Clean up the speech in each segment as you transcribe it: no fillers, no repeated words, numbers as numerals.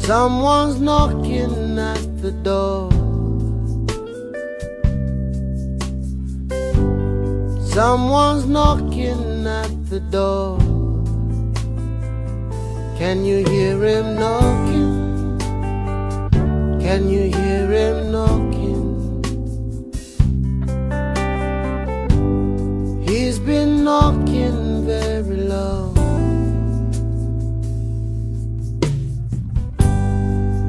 Someone's knocking at the door. Someone's knocking at the door. Can you hear him knocking? Can you hear him knocking? He's been knocking very low.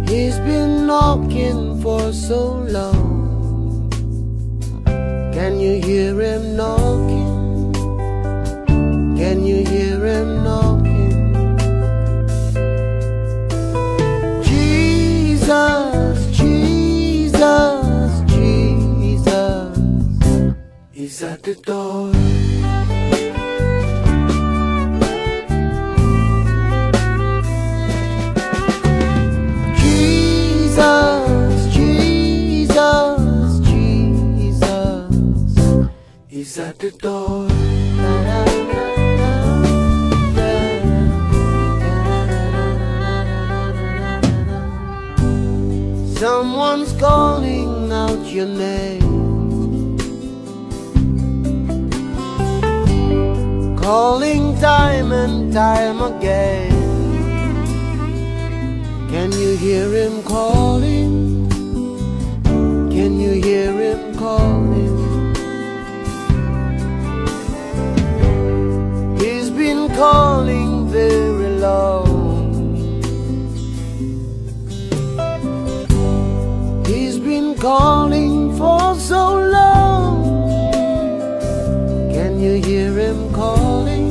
He's been knocking for so long. Can you hear him knocking? Can you hear him knocking? Jesus, Jesus, Jesus, he's at the door. He's at the door. Someone's calling out your name, calling time and time again. Can you hear him calling? Can you hear him calling? Calling very long. He's been calling for so long. Can you hear him calling?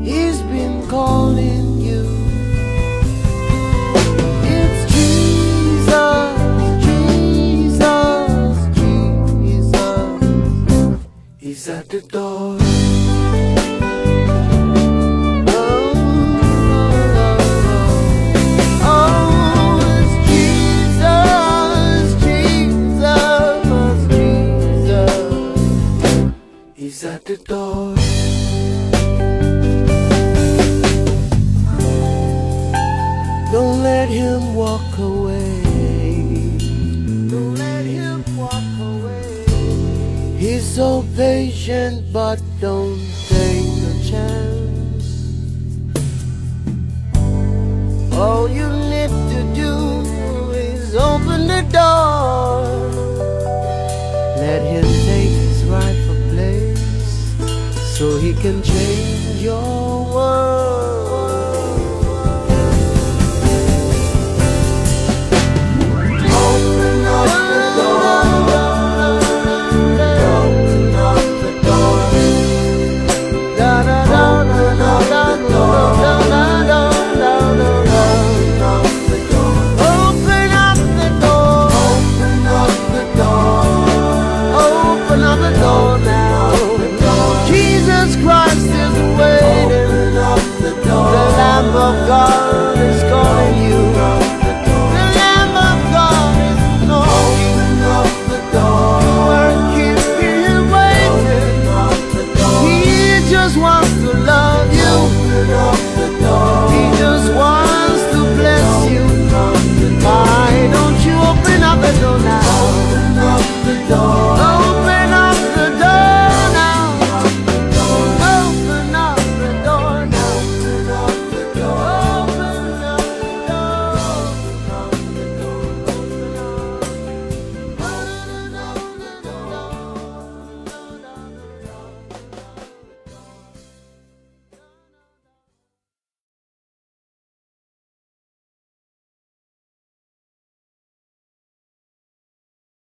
He's been calling you. It's Jesus, Jesus, Jesus. He's at the door. He's at the door. Don't let him walk away. Don't let him walk away. He's so patient, but don't take a chance. All you need to do is open the door. Let him take his rightful place, so he can change your world. Open up the door. Open up the door. Da da da da da da da da da. Open up the door. Open up the door. Open up the door now. Jesus Christ is waiting. Open up the door. The Lamb of God.